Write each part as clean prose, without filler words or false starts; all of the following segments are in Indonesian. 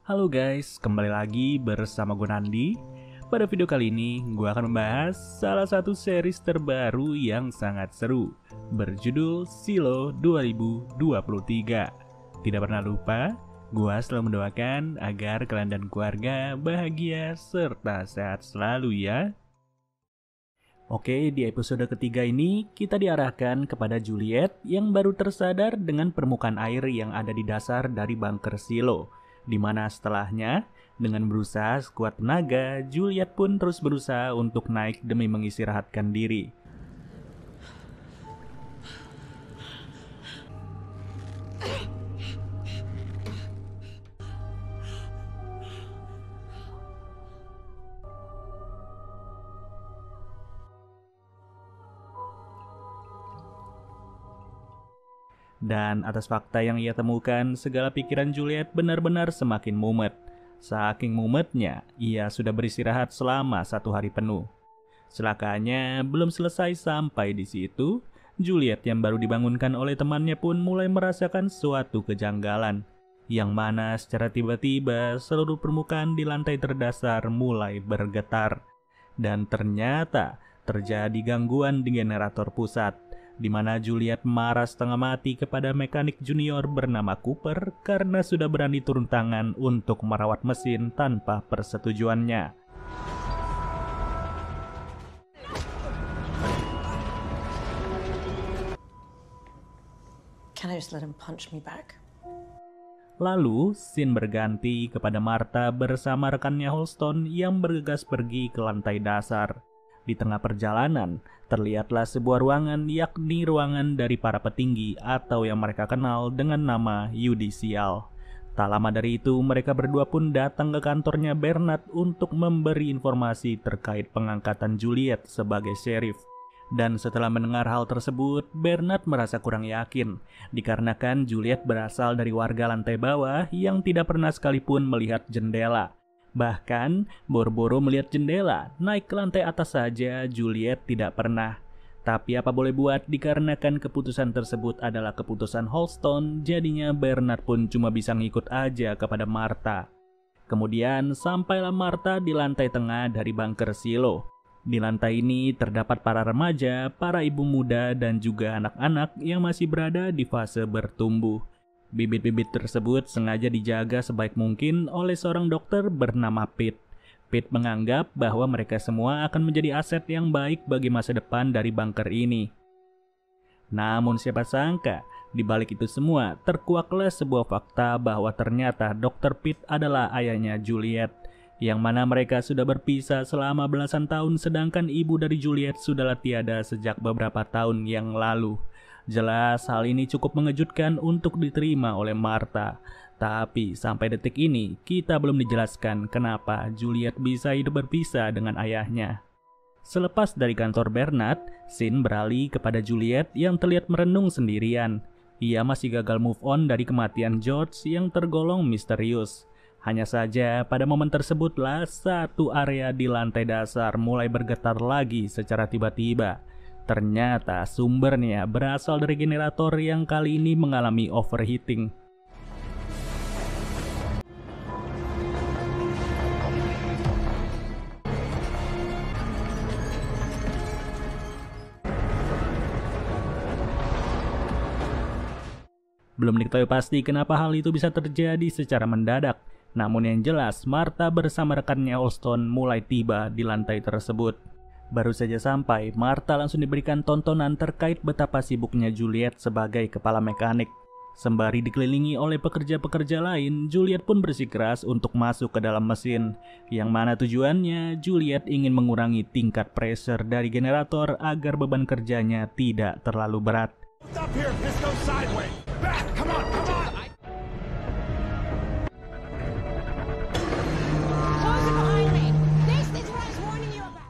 Halo guys, kembali lagi bersama gue Nandi. Pada video kali ini, gue akan membahas salah satu series terbaru yang sangat seru, berjudul Silo 2023. Tidak pernah lupa, gue selalu mendoakan agar kalian dan keluarga bahagia serta sehat selalu ya. Oke, di episode ketiga ini kita diarahkan kepada Juliet yang baru tersadar dengan permukaan air yang ada di dasar dari bunker Silo. Di mana setelahnya, dengan berusaha sekuat tenaga, Juliet pun terus berusaha untuk naik demi mengistirahatkan diri. Dan atas fakta yang ia temukan, segala pikiran Juliet benar-benar semakin mumet. Saking mumetnya, ia sudah beristirahat selama 1 hari penuh. Celakanya belum selesai sampai di situ, Juliet yang baru dibangunkan oleh temannya pun mulai merasakan suatu kejanggalan. Yang mana secara tiba-tiba seluruh permukaan di lantai terdasar mulai bergetar. Dan ternyata terjadi gangguan di generator pusat, di mana Juliet marah setengah mati kepada mekanik junior bernama Cooper karena sudah berani turun tangan untuk merawat mesin tanpa persetujuannya. Can I just let him punch me back? Lalu, scene berganti kepada Martha bersama rekannya Holston yang bergegas pergi ke lantai dasar. Di tengah perjalanan, terlihatlah sebuah ruangan, yakni ruangan dari para petinggi atau yang mereka kenal dengan nama Yudisial. Tak lama dari itu, mereka berdua pun datang ke kantornya Bernard untuk memberi informasi terkait pengangkatan Juliet sebagai sheriff. Dan setelah mendengar hal tersebut, Bernard merasa kurang yakin, dikarenakan Juliet berasal dari warga lantai bawah yang tidak pernah sekalipun melihat jendela. Bahkan, boro-boro melihat jendela, naik ke lantai atas saja Juliet tidak pernah. Tapi apa boleh buat, dikarenakan keputusan tersebut adalah keputusan Holston, jadinya Bernard pun cuma bisa ngikut aja kepada Martha. Kemudian, sampailah Martha di lantai tengah dari bunker Silo. Di lantai ini terdapat para remaja, para ibu muda, dan juga anak-anak yang masih berada di fase bertumbuh. Bibit-bibit tersebut sengaja dijaga sebaik mungkin oleh seorang dokter bernama Pete. Pete menganggap bahwa mereka semua akan menjadi aset yang baik bagi masa depan dari bunker ini. Namun siapa sangka, di balik itu semua terkuaklah sebuah fakta bahwa ternyata Dr. Pete adalah ayahnya Juliet, yang mana mereka sudah berpisah selama belasan tahun sedangkan ibu dari Juliet sudahlah tiada sejak beberapa tahun yang lalu. Jelas hal ini cukup mengejutkan untuk diterima oleh Martha. Tapi sampai detik ini kita belum dijelaskan kenapa Juliet bisa hidup berpisah dengan ayahnya. Selepas dari kantor Bernard, scene beralih kepada Juliet yang terlihat merenung sendirian. Ia masih gagal move on dari kematian George yang tergolong misterius. Hanya saja pada momen tersebutlah satu area di lantai dasar mulai bergetar lagi secara tiba-tiba. Ternyata sumbernya berasal dari generator yang kali ini mengalami overheating. Belum diketahui pasti kenapa hal itu bisa terjadi secara mendadak. Namun yang jelas, Martha bersama rekannya Holston mulai tiba di lantai tersebut. Baru saja sampai, Martha langsung diberikan tontonan terkait betapa sibuknya Juliet sebagai kepala mekanik. Sembari dikelilingi oleh pekerja-pekerja lain, Juliet pun bersikeras untuk masuk ke dalam mesin. Yang mana tujuannya, Juliet ingin mengurangi tingkat pressure dari generator agar beban kerjanya tidak terlalu berat. Stop here, this goes sideways. Back, come on, come on. Close it behind me. This is what I was warning you about.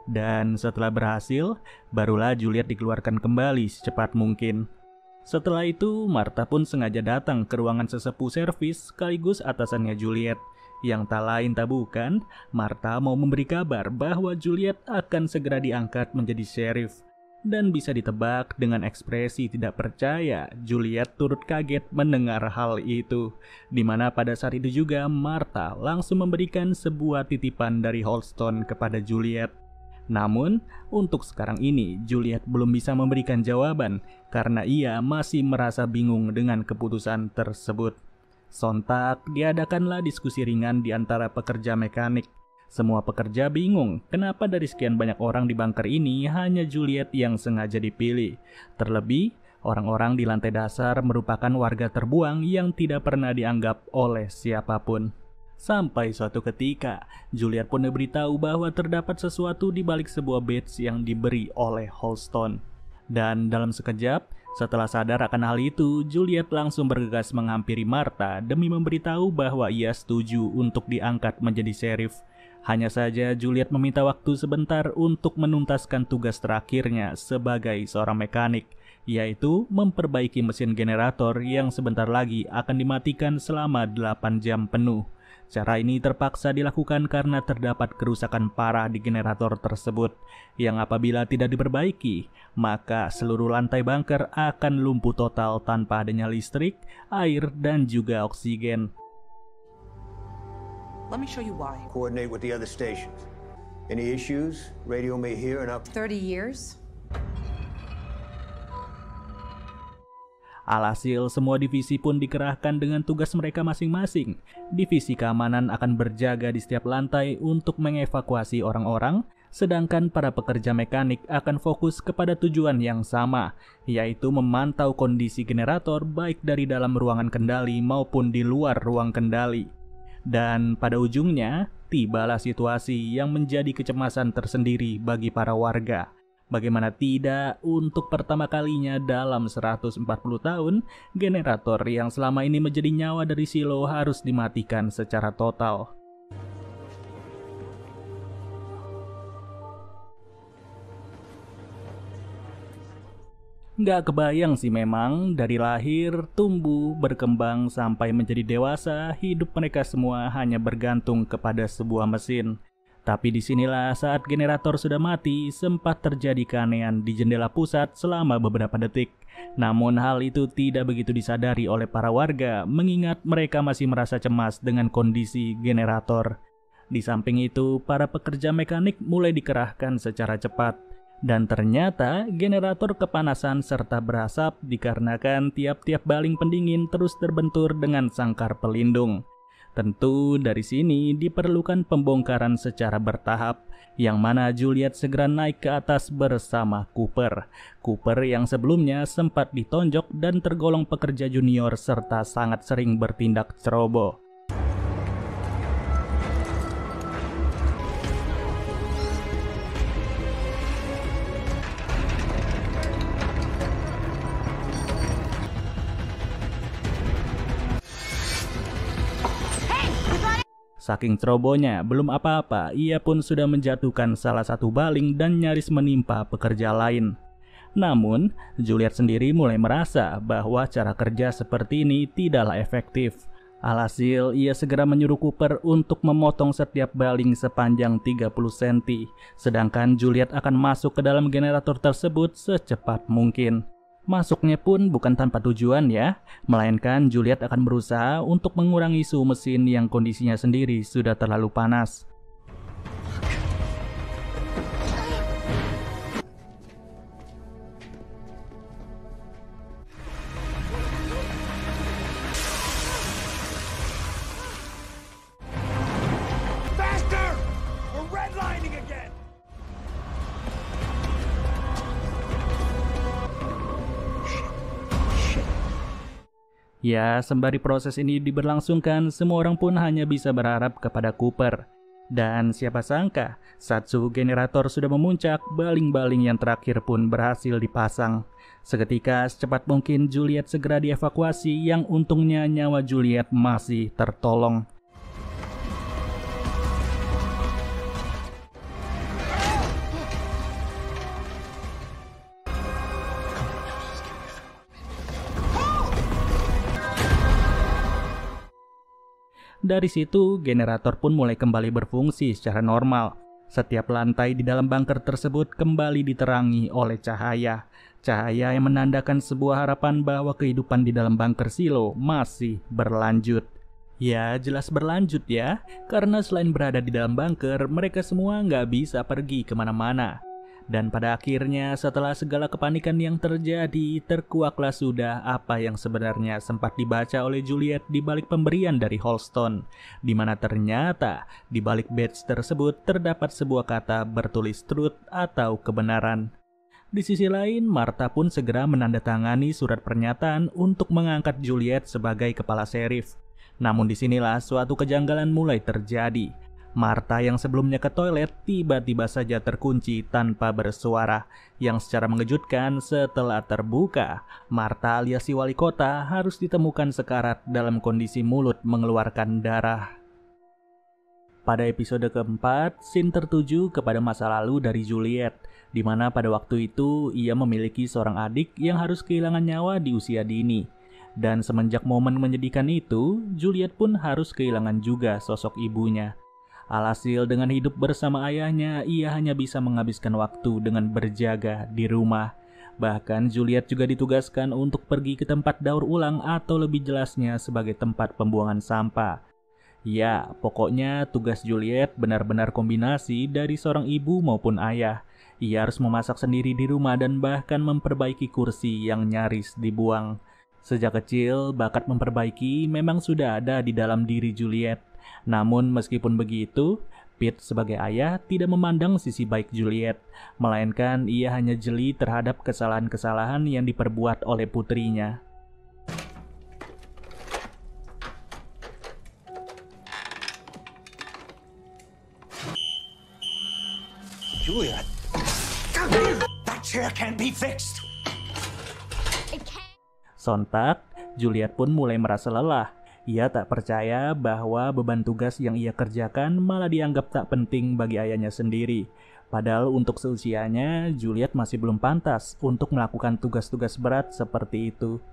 Dan setelah berhasil, barulah Juliet dikeluarkan kembali secepat mungkin. Setelah itu, Martha pun sengaja datang ke ruangan sesepuh servis sekaligus atasannya Juliet, Yang tak lain tak bukan, Martha mau memberi kabar bahwa Juliet akan segera diangkat menjadi sheriff. Dan bisa ditebak dengan ekspresi tidak percaya, Juliet turut kaget mendengar hal itu. Dimana pada saat itu juga Martha langsung memberikan sebuah titipan dari Holston kepada Juliet. Namun, untuk sekarang ini Juliet belum bisa memberikan jawaban karena ia masih merasa bingung dengan keputusan tersebut. Sontak diadakanlah diskusi ringan di antara pekerja mekanik. Semua pekerja bingung kenapa dari sekian banyak orang di bunker ini hanya Juliet yang sengaja dipilih. Terlebih, orang-orang di lantai dasar merupakan warga terbuang yang tidak pernah dianggap oleh siapapun. Sampai suatu ketika, Juliet pun diberitahu bahwa terdapat sesuatu di balik sebuah badge yang diberi oleh Holston. Dan dalam sekejap, setelah sadar akan hal itu, Juliet langsung bergegas menghampiri Martha demi memberitahu bahwa ia setuju untuk diangkat menjadi sheriff. Hanya saja Juliet meminta waktu sebentar untuk menuntaskan tugas terakhirnya sebagai seorang mekanik, yaitu memperbaiki mesin generator yang sebentar lagi akan dimatikan selama 8 jam penuh. Cara ini terpaksa dilakukan karena terdapat kerusakan parah di generator tersebut, yang apabila tidak diperbaiki, maka seluruh lantai bunker akan lumpuh total tanpa adanya listrik, air, dan juga oksigen. Let me show you why. Coordinate with the other stations. Any issues? Radio me here and up. 30 years? Alhasil, semua divisi pun dikerahkan dengan tugas mereka masing-masing. Divisi keamanan akan berjaga di setiap lantai untuk mengevakuasi orang-orang, sedangkan para pekerja mekanik akan fokus kepada tujuan yang sama, yaitu memantau kondisi generator baik dari dalam ruangan kendali maupun di luar ruang kendali. Dan pada ujungnya, tibalah situasi yang menjadi kecemasan tersendiri bagi para warga. Bagaimana tidak, untuk pertama kalinya dalam 140 tahun, generator yang selama ini menjadi nyawa dari Silo harus dimatikan secara total. Nggak kebayang sih memang, dari lahir, tumbuh, berkembang, sampai menjadi dewasa, hidup mereka semua hanya bergantung kepada sebuah mesin. Tapi disinilah saat generator sudah mati, sempat terjadi keanehan di jendela pusat selama beberapa detik. Namun hal itu tidak begitu disadari oleh para warga, mengingat mereka masih merasa cemas dengan kondisi generator. Di samping itu, para pekerja mekanik mulai dikerahkan secara cepat. Dan ternyata generator kepanasan serta berasap dikarenakan tiap-tiap baling pendingin terus terbentur dengan sangkar pelindung. Tentu dari sini diperlukan pembongkaran secara bertahap, yang mana Juliet segera naik ke atas bersama Cooper. Cooper yang sebelumnya sempat ditonjok dan tergolong pekerja junior serta sangat sering bertindak ceroboh. Saking cerobohnya, belum apa-apa, ia pun sudah menjatuhkan salah satu baling dan nyaris menimpa pekerja lain. Namun, Juliet sendiri mulai merasa bahwa cara kerja seperti ini tidaklah efektif. Alhasil, ia segera menyuruh Cooper untuk memotong setiap baling sepanjang 30 cm, sedangkan Juliet akan masuk ke dalam generator tersebut secepat mungkin. Masuknya pun bukan tanpa tujuan ya, melainkan Juliet akan berusaha untuk mengurangi suhu mesin yang kondisinya sendiri sudah terlalu panas. Faster! We're redlining again! Ya, sembari proses ini diberlangsungkan, semua orang pun hanya bisa berharap kepada Cooper. Dan siapa sangka, saat suhu generator sudah memuncak, baling-baling yang terakhir pun berhasil dipasang. Seketika, secepat mungkin Juliet segera dievakuasi, yang untungnya nyawa Juliet masih tertolong. Dari situ, generator pun mulai kembali berfungsi secara normal. Setiap lantai di dalam bunker tersebut kembali diterangi oleh cahaya. Cahaya yang menandakan sebuah harapan bahwa kehidupan di dalam bunker silo masih berlanjut. Ya, jelas berlanjut ya, karena selain berada di dalam bunker, mereka semua nggak bisa pergi kemana-mana. Dan pada akhirnya setelah segala kepanikan yang terjadi, terkuaklah sudah apa yang sebenarnya sempat dibaca oleh Juliet di balik pemberian dari Holston, di mana ternyata di balik badge tersebut terdapat sebuah kata bertulis truth atau kebenaran. Di sisi lain, Martha pun segera menandatangani surat pernyataan untuk mengangkat Juliet sebagai kepala sheriff. Namun disinilah suatu kejanggalan mulai terjadi. Martha yang sebelumnya ke toilet tiba-tiba saja terkunci tanpa bersuara. Yang secara mengejutkan setelah terbuka, Martha alias si wali kota harus ditemukan sekarat dalam kondisi mulut mengeluarkan darah. Pada episode keempat, scene tertuju kepada masa lalu dari Juliet, di mana pada waktu itu ia memiliki seorang adik yang harus kehilangan nyawa di usia dini. Dan semenjak momen menyedihkan itu, Juliet pun harus kehilangan juga sosok ibunya. Alhasil dengan hidup bersama ayahnya, ia hanya bisa menghabiskan waktu dengan berjaga di rumah. Bahkan Juliet juga ditugaskan untuk pergi ke tempat daur ulang atau lebih jelasnya sebagai tempat pembuangan sampah. Ya, pokoknya tugas Juliet benar-benar kombinasi dari seorang ibu maupun ayah. Ia harus memasak sendiri di rumah dan bahkan memperbaiki kursi yang nyaris dibuang. Sejak kecil, bakat memperbaiki memang sudah ada di dalam diri Juliet. Namun meskipun begitu, Pete sebagai ayah tidak memandang sisi baik Juliet, melainkan ia hanya jeli terhadap kesalahan-kesalahan yang diperbuat oleh putrinya. Juliet, that chair can't be fixed. It can't. Sontak, Juliet pun mulai merasa lelah. Ia tak percaya bahwa beban tugas yang ia kerjakan malah dianggap tak penting bagi ayahnya sendiri. Padahal untuk seusianya, Juliet masih belum pantas untuk melakukan tugas-tugas berat seperti itu.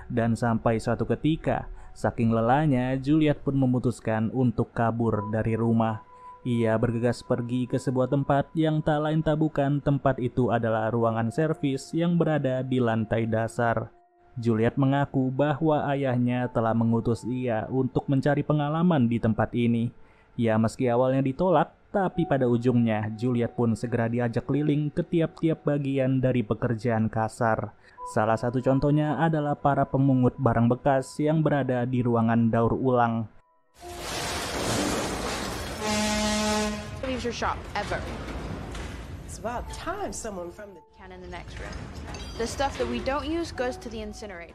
Dan sampai suatu ketika, saking lelahnya, Juliet pun memutuskan untuk kabur dari rumah. Ia bergegas pergi ke sebuah tempat yang tak lain tak bukan tempat itu adalah ruangan servis yang berada di lantai dasar. Juliet mengaku bahwa ayahnya telah mengutus ia untuk mencari pengalaman di tempat ini. Ya, meski awalnya ditolak, tapi pada ujungnya Juliet pun segera diajak keliling ke tiap-tiap bagian dari pekerjaan kasar. Salah satu contohnya adalah para pemungut barang bekas yang berada di ruangan daur ulang. Leaves your shop ever. It's about time someone from the Can in the next room. The stuff that we don't use goes to the incinerator.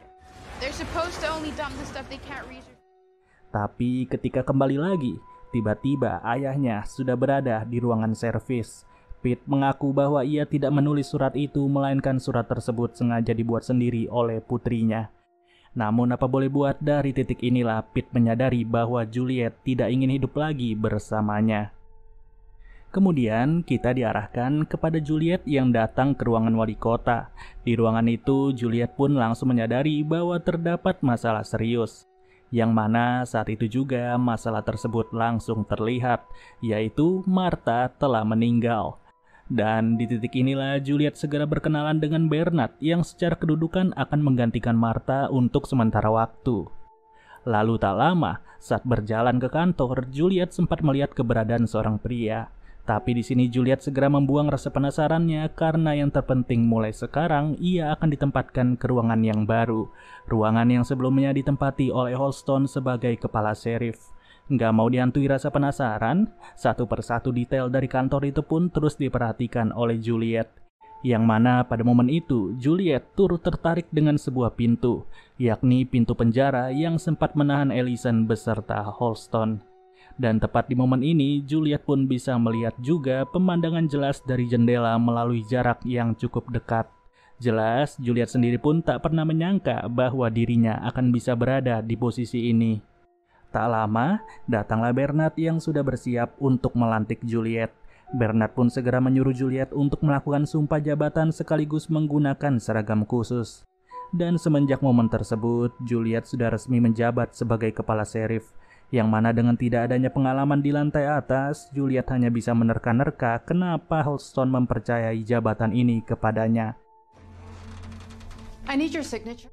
They're supposed to only dump the stuff they can't reuse. Tapi ketika kembali lagi, tiba-tiba ayahnya sudah berada di ruangan servis. Pete mengaku bahwa ia tidak menulis surat itu, melainkan surat tersebut sengaja dibuat sendiri oleh putrinya. Namun apa boleh buat, dari titik inilah Pete menyadari bahwa Juliet tidak ingin hidup lagi bersamanya. Kemudian kita diarahkan kepada Juliet yang datang ke ruangan wali kota. Di ruangan itu, Juliet pun langsung menyadari bahwa terdapat masalah serius. Yang mana saat itu juga masalah tersebut langsung terlihat, yaitu Martha telah meninggal. Dan di titik inilah Juliet segera berkenalan dengan Bernard yang secara kedudukan akan menggantikan Martha untuk sementara waktu. Lalu tak lama, saat berjalan ke kantor, Juliet sempat melihat keberadaan seorang pria. Tapi di sini Juliet segera membuang rasa penasarannya karena yang terpenting mulai sekarang ia akan ditempatkan ke ruangan yang baru. Ruangan yang sebelumnya ditempati oleh Holston sebagai kepala sheriff. Nggak mau dihantui rasa penasaran, satu persatu detail dari kantor itu pun terus diperhatikan oleh Juliet. Yang mana pada momen itu Juliet turut tertarik dengan sebuah pintu, yakni pintu penjara yang sempat menahan Ellison beserta Holston. Dan tepat di momen ini, Juliet pun bisa melihat juga pemandangan jelas dari jendela melalui jarak yang cukup dekat. Jelas, Juliet sendiri pun tak pernah menyangka bahwa dirinya akan bisa berada di posisi ini. Tak lama, datanglah Bernard yang sudah bersiap untuk melantik Juliet. Bernard pun segera menyuruh Juliet untuk melakukan sumpah jabatan sekaligus menggunakan seragam khusus. Dan semenjak momen tersebut, Juliet sudah resmi menjabat sebagai kepala sheriff. Yang mana dengan tidak adanya pengalaman di lantai atas, Juliet hanya bisa menerka-nerka kenapa Holston mempercayai jabatan ini kepadanya. I need your signature.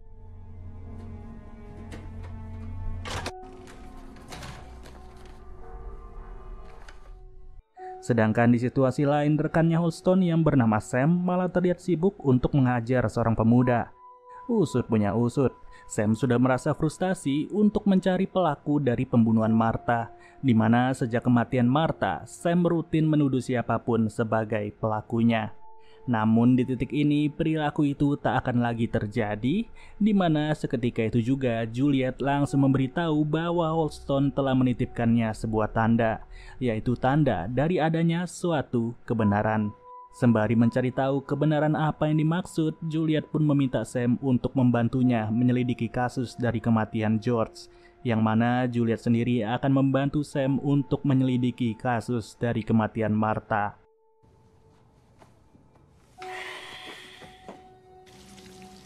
Sedangkan di situasi lain, rekannya Holston yang bernama Sam malah terlihat sibuk untuk menghajar seorang pemuda. Usut punya usut, Sam sudah merasa frustasi untuk mencari pelaku dari pembunuhan Martha, di mana sejak kematian Martha, Sam rutin menuduh siapapun sebagai pelakunya. Namun di titik ini perilaku itu tak akan lagi terjadi, di mana seketika itu juga Juliet langsung memberitahu bahwa Holston telah menitipkannya sebuah tanda, yaitu tanda dari adanya suatu kebenaran. Sembari mencari tahu kebenaran apa yang dimaksud, Juliet pun meminta Sam untuk membantunya menyelidiki kasus dari kematian George, yang mana Juliet sendiri akan membantu Sam untuk menyelidiki kasus dari kematian Martha.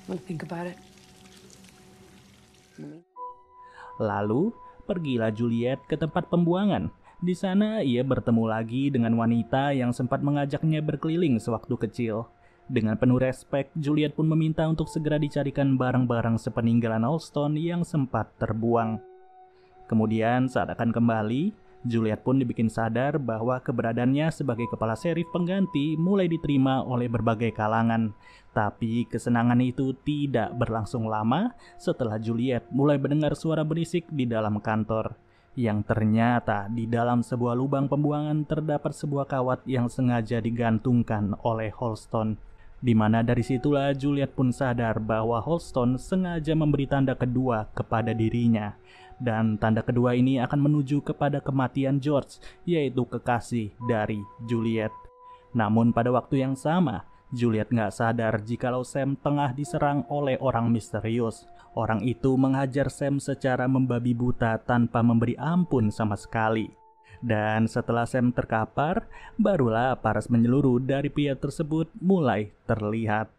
Think about it. Lalu, pergilah Juliet ke tempat pembuangan. Di sana ia bertemu lagi dengan wanita yang sempat mengajaknya berkeliling sewaktu kecil. Dengan penuh respek, Juliet pun meminta untuk segera dicarikan barang-barang sepeninggalan Holston yang sempat terbuang. Kemudian saat akan kembali, Juliet pun dibikin sadar bahwa keberadaannya sebagai kepala serif pengganti mulai diterima oleh berbagai kalangan. Tapi kesenangan itu tidak berlangsung lama setelah Juliet mulai mendengar suara berisik di dalam kantor. Yang ternyata di dalam sebuah lubang pembuangan terdapat sebuah kawat yang sengaja digantungkan oleh Holston. Di mana dari situlah Juliet pun sadar bahwa Holston sengaja memberi tanda kedua kepada dirinya. Dan tanda kedua ini akan menuju kepada kematian George, yaitu kekasih dari Juliet. Namun pada waktu yang sama, Juliet nggak sadar jikalau Sam tengah diserang oleh orang misterius. Orang itu menghajar Sam secara membabi buta tanpa memberi ampun sama sekali. Dan setelah Sam terkapar, barulah paras menyeluruh dari pria tersebut mulai terlihat.